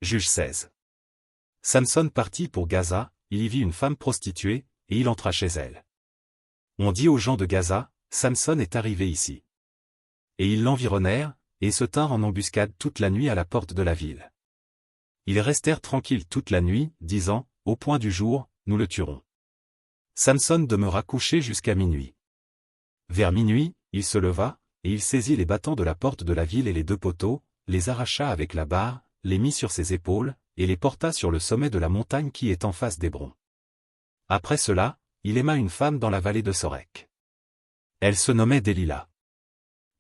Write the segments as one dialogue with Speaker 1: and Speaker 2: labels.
Speaker 1: Juge 16. Samson partit pour Gaza, il y vit une femme prostituée, et il entra chez elle. On dit aux gens de Gaza, Samson est arrivé ici. Et ils l'environnèrent, et se tinrent en embuscade toute la nuit à la porte de la ville. Ils restèrent tranquilles toute la nuit, disant, au point du jour, nous le tuerons. Samson demeura couché jusqu'à minuit. Vers minuit, il se leva, et il saisit les battants de la porte de la ville et les deux poteaux, les arracha avec la barre, les mit sur ses épaules, et les porta sur le sommet de la montagne qui est en face d'Hébron. Après cela, il aima une femme dans la vallée de Sorek. Elle se nommait Délila.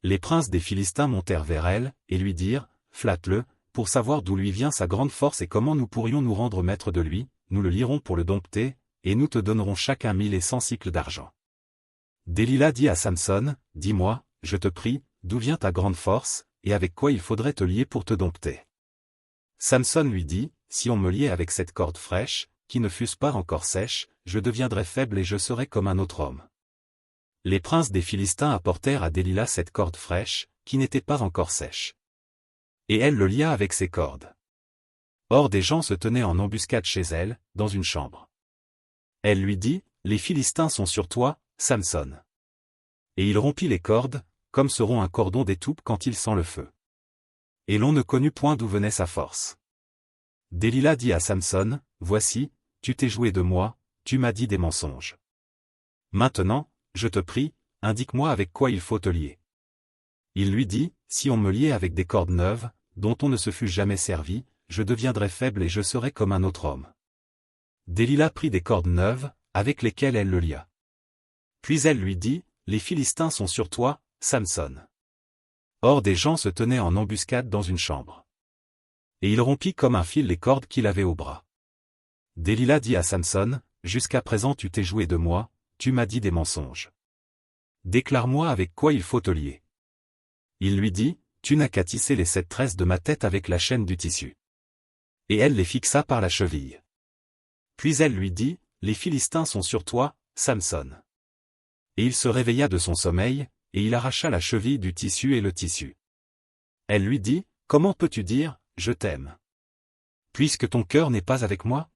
Speaker 1: Les princes des Philistins montèrent vers elle, et lui dirent, flatte-le, pour savoir d'où lui vient sa grande force et comment nous pourrions nous rendre maîtres de lui, nous le lierons pour le dompter, et nous te donnerons chacun 1100 cycles d'argent. Délila dit à Samson, dis-moi, je te prie, d'où vient ta grande force, et avec quoi il faudrait te lier pour te dompter. Samson lui dit, si on me liait avec cette corde fraîche, qui ne fût pas encore sèche, je deviendrais faible et je serais comme un autre homme. Les princes des Philistins apportèrent à Délila cette corde fraîche, qui n'était pas encore sèche. Et elle le lia avec ses cordes. Or des gens se tenaient en embuscade chez elle, dans une chambre. Elle lui dit, les Philistins sont sur toi, Samson. Et il rompit les cordes, comme se rompt un cordon d'étoupe quand il sent le feu. Et l'on ne connut point d'où venait sa force. Délila dit à Samson, voici, tu t'es joué de moi, tu m'as dit des mensonges. Maintenant, je te prie, indique-moi avec quoi il faut te lier. Il lui dit, si on me liait avec des cordes neuves, dont on ne se fût jamais servi, je deviendrais faible et je serais comme un autre homme. Délila prit des cordes neuves, avec lesquelles elle le lia. Puis elle lui dit, les Philistins sont sur toi, Samson. Or des gens se tenaient en embuscade dans une chambre. Et il rompit comme un fil les cordes qu'il avait au bras. Délila dit à Samson, jusqu'à présent tu t'es joué de moi, tu m'as dit des mensonges. Déclare-moi avec quoi il faut te lier. Il lui dit, tu n'as qu'à tisser les 7 tresses de ma tête avec la chaîne du tissu. Et elle les fixa par la cheville. Puis elle lui dit, les Philistins sont sur toi, Samson. Et il se réveilla de son sommeil, et il arracha la cheville du tissu et le tissu. Elle lui dit, comment peux-tu dire, je t'aime? Puisque ton cœur n'est pas avec moi?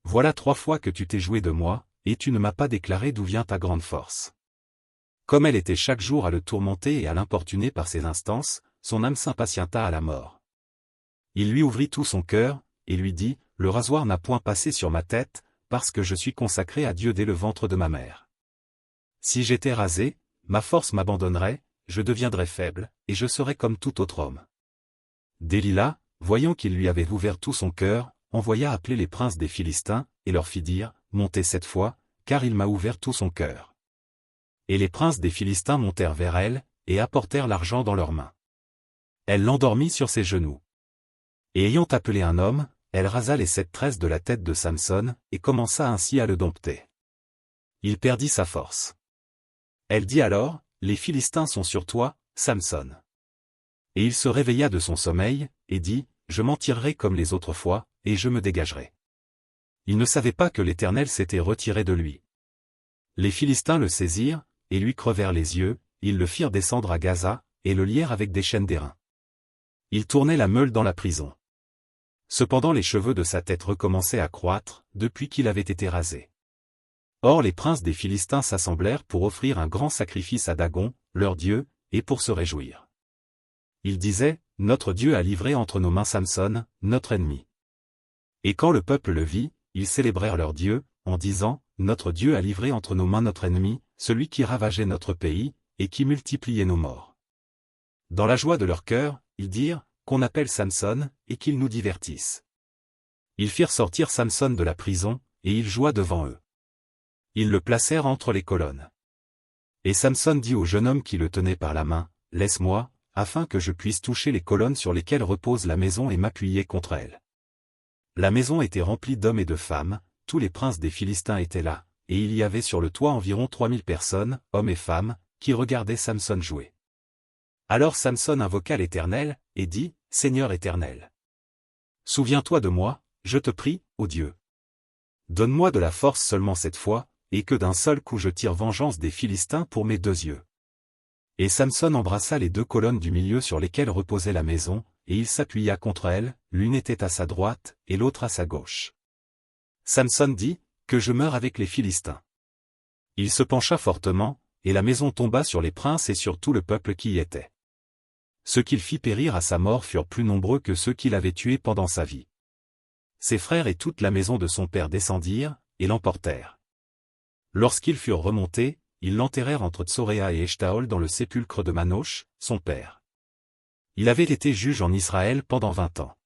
Speaker 1: Voilà 3 fois que tu t'es joué de moi, et tu ne m'as pas déclaré d'où vient ta grande force. Comme elle était chaque jour à le tourmenter et à l'importuner par ses instances, son âme s'impatienta à la mort. Il lui ouvrit tout son cœur, et lui dit, le rasoir n'a point passé sur ma tête, parce que je suis consacré à Dieu dès le ventre de ma mère. Si j'étais rasé, ma force m'abandonnerait, je deviendrais faible, et je serais comme tout autre homme. Délila, voyant qu'il lui avait ouvert tout son cœur, envoya appeler les princes des Philistins, et leur fit dire, montez cette fois, car il m'a ouvert tout son cœur. Et les princes des Philistins montèrent vers elle, et apportèrent l'argent dans leurs mains. Elle l'endormit sur ses genoux. Et ayant appelé un homme, elle rasa les 7 tresses de la tête de Samson, et commença ainsi à le dompter. Il perdit sa force. Elle dit alors, les Philistins sont sur toi, Samson. Et il se réveilla de son sommeil, et dit, je m'en tirerai comme les autres fois, et je me dégagerai. Il ne savait pas que l'Éternel s'était retiré de lui. Les Philistins le saisirent, et lui crevèrent les yeux, ils le firent descendre à Gaza, et le lièrent avec des chaînes d'airain. Il tournait la meule dans la prison. Cependant les cheveux de sa tête recommençaient à croître, depuis qu'il avait été rasé. Or les princes des Philistins s'assemblèrent pour offrir un grand sacrifice à Dagon, leur dieu, et pour se réjouir. Ils disaient, notre Dieu a livré entre nos mains Samson, notre ennemi. Et quand le peuple le vit, ils célébrèrent leur Dieu, en disant, notre Dieu a livré entre nos mains notre ennemi, celui qui ravageait notre pays, et qui multipliait nos morts. Dans la joie de leur cœur, ils dirent, qu'on appelle Samson, et qu'il nous divertisse. Ils firent sortir Samson de la prison, et il joua devant eux. Ils le placèrent entre les colonnes. Et Samson dit au jeune homme qui le tenait par la main, laisse-moi, afin que je puisse toucher les colonnes sur lesquelles repose la maison et m'appuyer contre elles. La maison était remplie d'hommes et de femmes, tous les princes des Philistins étaient là, et il y avait sur le toit environ 3000 personnes, hommes et femmes, qui regardaient Samson jouer. Alors Samson invoqua l'Éternel, et dit, Seigneur Éternel. Souviens-toi de moi, je te prie, ô Dieu. Donne-moi de la force seulement cette fois, et que d'un seul coup je tire vengeance des Philistins pour mes 2 yeux. Et Samson embrassa les 2 colonnes du milieu sur lesquelles reposait la maison, et il s'appuya contre elle, l'une était à sa droite, et l'autre à sa gauche. Samson dit, « Que je meure avec les Philistins. » Il se pencha fortement, et la maison tomba sur les princes et sur tout le peuple qui y était. Ceux qu'il fit périr à sa mort furent plus nombreux que ceux qu'il avait tués pendant sa vie. Ses frères et toute la maison de son père descendirent, et l'emportèrent. Lorsqu'ils furent remontés, ils l'enterrèrent entre Tsoréa et Eshtaol dans le sépulcre de Manoch, son père. Il avait été juge en Israël pendant 20 ans.